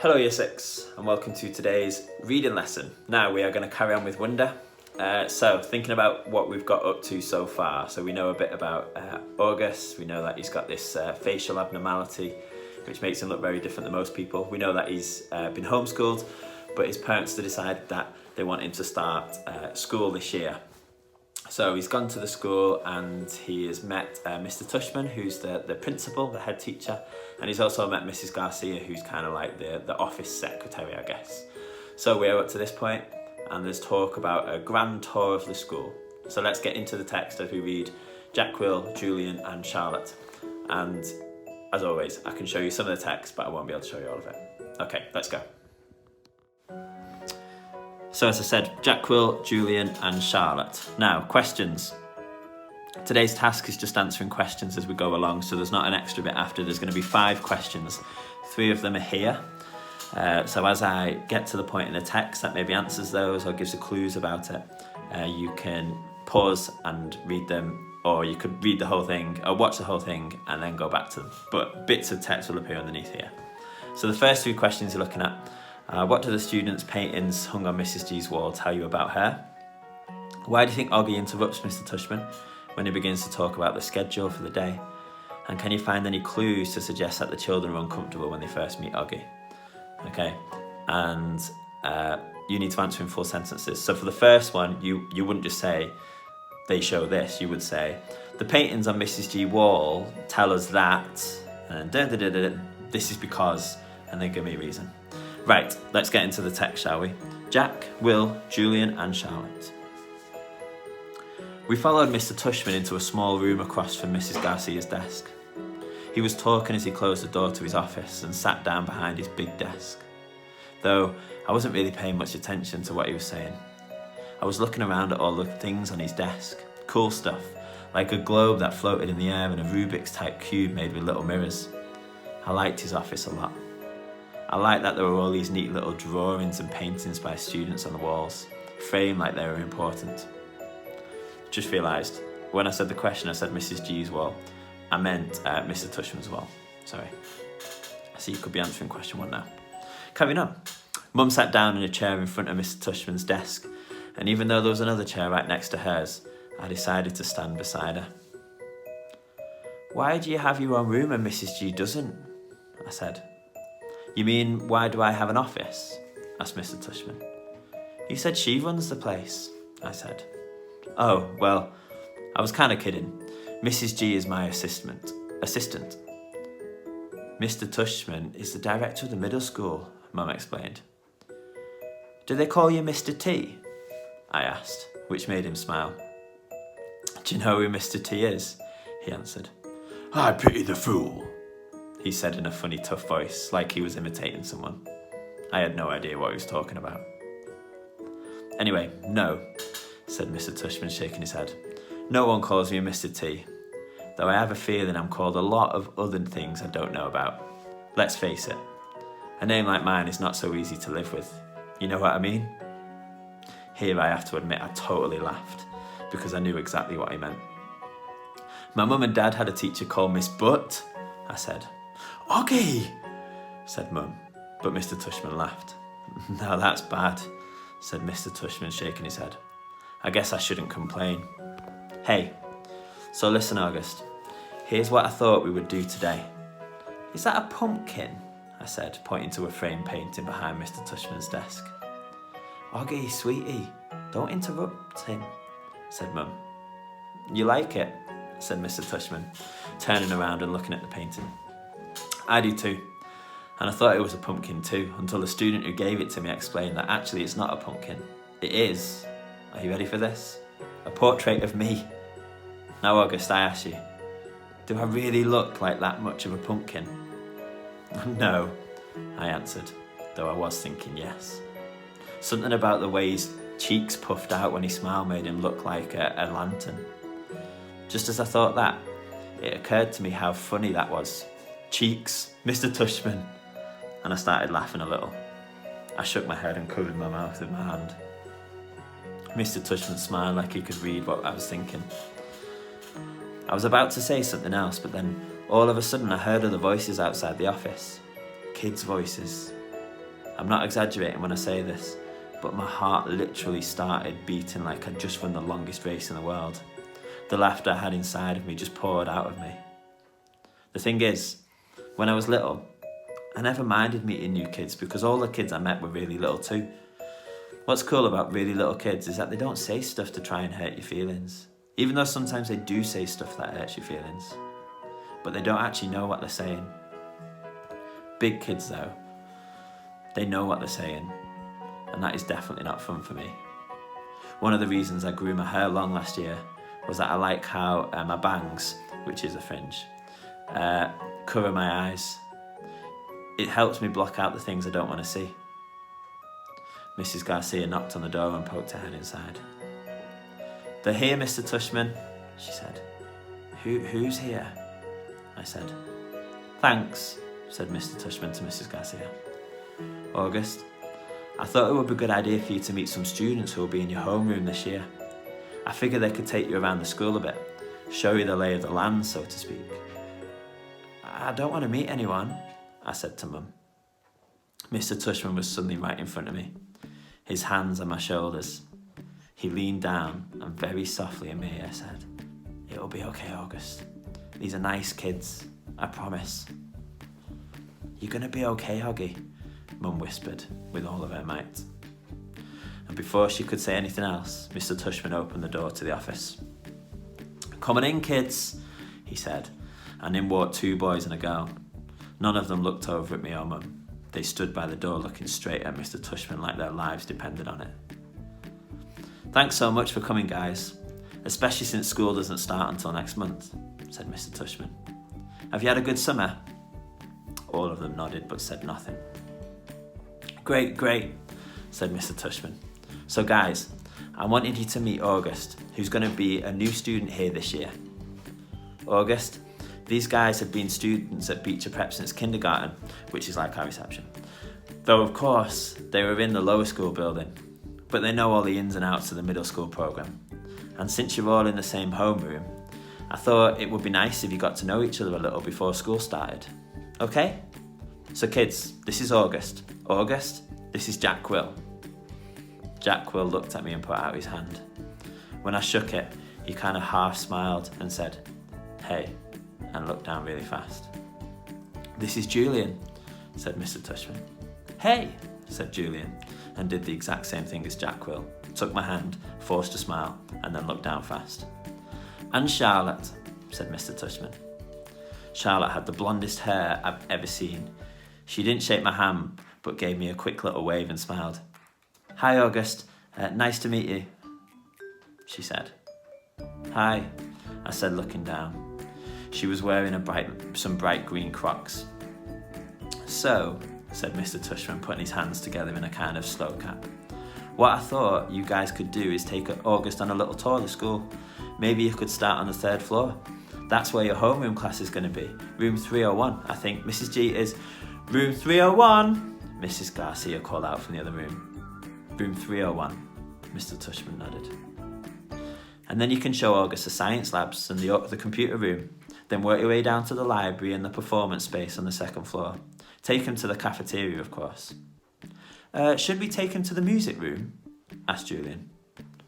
Hello Year 6 and welcome to today's reading lesson. Now we are going to carry on with Wonder. So thinking about what we've got up to so far. So we know a bit about August. We know that he's got this facial abnormality which makes him look very different than most people. We know that he's been homeschooled, but his parents have decided that they want him to start school this year. So he's gone to the school and he has met Mr. Tushman, who's the principal, the head teacher, and he's also met Mrs. Garcia, who's kind of like the office secretary, I guess. So we're up to this point and there's talk about a grand tour of the school. So let's get into the text as we read Jack, Will, Julian and Charlotte. And as always, I can show you some of the text, but I won't be able to show you all of it. Okay, let's go. So as I said, Jack, Will, Julian and Charlotte. Now, questions. Today's task is just answering questions as we go along, so there's not an extra bit after. There's going to be 5 questions. 3 of them are here. So as I get to the point in the text that maybe answers those or gives you clues about it, you can pause and read them, or you could read the whole thing or watch the whole thing and then go back to them. But bits of text will appear underneath here. So the first 3 questions you're looking at. What do the students' paintings hung on Mrs. G's wall tell you about her? Why do you think Oggy interrupts Mr. Tushman when he begins to talk about the schedule for the day? And can you find any clues to suggest that the children are uncomfortable when they first meet Oggy? Okay, and you need to answer in full sentences. So for the first one, you wouldn't just say, they show this. You would say, the paintings on Mrs. G's wall tell us that, and this is because, and then give me a reason. Right, let's get into the text, shall we? Jack, Will, Julian and Charlotte. We followed Mr. Tushman into a small room across from Mrs. Garcia's desk. He was talking as he closed the door to his office and sat down behind his big desk. Though I wasn't really paying much attention to what he was saying. I was looking around at all the things on his desk. Cool stuff, like a globe that floated in the air and a Rubik's type cube made with little mirrors. I liked his office a lot. I liked that there were all these neat little drawings and paintings by students on the walls, framed like they were important. Just realised, when I said the question, I said Mrs. G's wall. I meant Mr. Tushman's wall. Sorry. So you could be answering question 1 now. Carrying on. Mum sat down in a chair in front of Mr. Tushman's desk, and even though there was another chair right next to hers, I decided to stand beside her. Why do you have your own room and Mrs. G doesn't? I said. You mean, why do I have an office? Asked Mr. Tushman. You said she runs the place, I said. Oh, well, I was kind of kidding. Mrs. G is my assistant. Mr. Tushman is the director of the middle school, Mum explained. Do they call you Mr. T? I asked, which made him smile. Do you know who Mr. T is? He answered. I pity the fool, he said in a funny, tough voice, like he was imitating someone. I had no idea what he was talking about. Anyway, no, said Mr. Tushman, shaking his head. No one calls me Mr. T, though I have a feeling I'm called a lot of other things I don't know about. Let's face it, a name like mine is not so easy to live with. You know what I mean? Here I have to admit I totally laughed, because I knew exactly what he meant. My mum and dad had a teacher called Miss Butt, I said. Oggy, said Mum, but Mr. Tushman laughed. Now that's bad, said Mr. Tushman, shaking his head. I guess I shouldn't complain. Hey, so listen, August. Here's what I thought we would do today. Is that a pumpkin? I said, pointing to a framed painting behind Mr. Tushman's desk. Oggy, sweetie, don't interrupt him, said Mum. You like it? Said Mr. Tushman, turning around and looking at the painting. I do too, and I thought it was a pumpkin too, until the student who gave it to me explained that actually it's not a pumpkin. It is, are you ready for this? A portrait of me. Now August, I ask you, do I really look like that much of a pumpkin? No, I answered, though I was thinking yes. Something about the way his cheeks puffed out when he smiled made him look like a lantern. Just as I thought that, it occurred to me how funny that was. Cheeks, Mr. Tushman. And I started laughing a little. I shook my head and covered my mouth with my hand. Mr. Tushman smiled like he could read what I was thinking. I was about to say something else, but then all of a sudden I heard other voices outside the office. Kids' voices. I'm not exaggerating when I say this, but my heart literally started beating like I'd just run the longest race in the world. The laughter I had inside of me just poured out of me. The thing is, when I was little, I never minded meeting new kids because all the kids I met were really little too. What's cool about really little kids is that they don't say stuff to try and hurt your feelings, even though sometimes they do say stuff that hurts your feelings, but they don't actually know what they're saying. Big kids though, they know what they're saying, and that is definitely not fun for me. One of the reasons I grew my hair long last year was that I like how my bangs, which is a fringe, cover my eyes. It helps me block out the things I don't want to see. Mrs. Garcia knocked on the door and poked her head inside. "They're here, Mr. Tushman," she said. Who's here?" I said. "Thanks," said Mr. Tushman to Mrs. Garcia. "August, I thought it would be a good idea for you to meet some students who will be in your homeroom this year. I figured they could take you around the school a bit, show you the lay of the land, so to speak." "I don't want to meet anyone," I said to Mum. Mr. Tushman was suddenly right in front of me, his hands on my shoulders. He leaned down and very softly in my ear said, "It'll be okay, August. These are nice kids, I promise." "You're going to be okay, Hoggy," Mum whispered with all of her might. And before she could say anything else, Mr. Tushman opened the door to the office. "Coming in, kids," he said, and in walked two boys and a girl. None of them looked over at me or Mum. They stood by the door looking straight at Mr. Tushman like their lives depended on it. "Thanks so much for coming, guys, especially since school doesn't start until next month," said Mr. Tushman. "Have you had a good summer?" All of them nodded but said nothing. Great, said Mr. Tushman. "So guys, I wanted you to meet August, who's going to be a new student here this year. August, these guys have been students at Beecher Prep since kindergarten, which is like our reception. Though of course, they were in the lower school building, but they know all the ins and outs of the middle school program. And since you're all in the same homeroom, I thought it would be nice if you got to know each other a little before school started. Okay? So kids, this is August. August, this is Jack Quill." Jack Quill looked at me and put out his hand. When I shook it, he kind of half smiled and said, "Hey," and looked down really fast. "This is Julian," said Mr. Tushman. "Hey," said Julian, and did the exact same thing as Jack Quill. Took my hand, forced a smile, and then looked down fast. "And Charlotte," said Mr. Tushman. Charlotte had the blondest hair I've ever seen. She didn't shake my hand, but gave me a quick little wave and smiled. "Hi, August. Nice to meet you," she said. "Hi," I said, looking down. She was wearing some bright green Crocs. "So," said Mr. Tushman, putting his hands together in a kind of slow cap, "what I thought you guys could do is take August on a little tour of the school. Maybe you could start on the 3rd floor. That's where your homeroom class is going to be. Room 301, I think. Mrs. G is..." "Room 301, Mrs. Garcia called out from the other room. "Room 301, Mr. Tushman nodded. "And then you can show August the science labs and the computer room. Then work your way down to the library and the performance space on the 2nd floor. Take him to the cafeteria, of course." Should we take him to the music room?" asked Julian.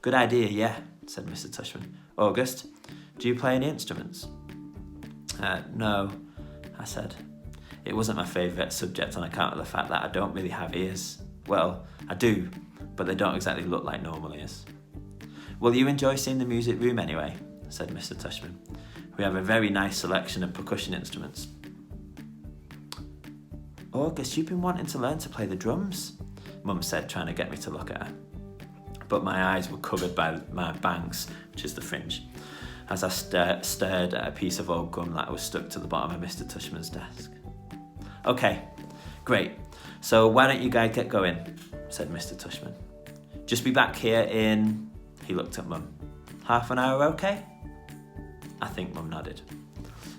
"Good idea, yeah," said Mr. Tushman. "August, do you play any instruments?" No, I said. It wasn't my favourite subject on account of the fact that I don't really have ears. Well, I do, but they don't exactly look like normal ears. "Will you enjoy seeing the music room anyway?" said Mr. Tushman. "We have a very nice selection of percussion instruments." "August, you've been wanting to learn to play the drums," Mum said, trying to get me to look at her. But my eyes were covered by my bangs, which is the fringe, as I stared at a piece of old gum that was stuck to the bottom of Mr. Tushman's desk. "Okay, great. So why don't you guys get going?" said Mr. Tushman. "Just be back here in..." He looked at Mum. "Half an hour, okay?" I think Mum nodded.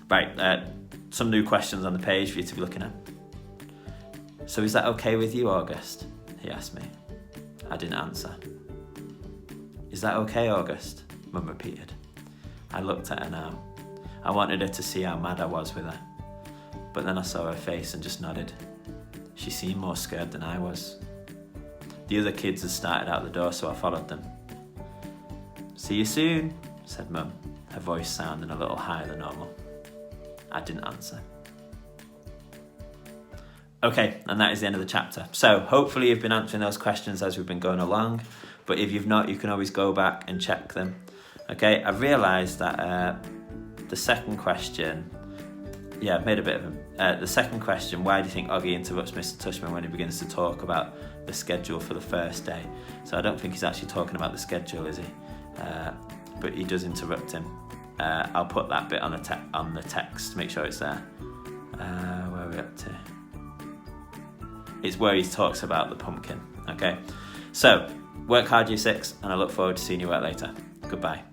Right, some new questions on the page for you to be looking at. "So is that okay with you, August?" he asked me. I didn't answer. "Is that okay, August?" Mum repeated. I looked at her now. I wanted her to see how mad I was with her. But then I saw her face and just nodded. She seemed more scared than I was. The other kids had started out the door, so I followed them. See you soon, said Mum, her voice sounding a little higher than normal. I didn't answer. Okay, and that is the end of the chapter. So hopefully you've been answering those questions as we've been going along, but if you've not, you can always go back and check them. Okay, I realised that the second question, I've made a bit of the second question, why do you think Oggy interrupts Mr. Tushman when he begins to talk about the schedule for the first day? So I don't think he's actually talking about the schedule, is he? But he does interrupt him. I'll put that bit on the text, make sure it's there. Where are we up to? It's where he talks about the pumpkin. Okay, so work hard, Year 6, and I look forward to seeing you out later. Goodbye.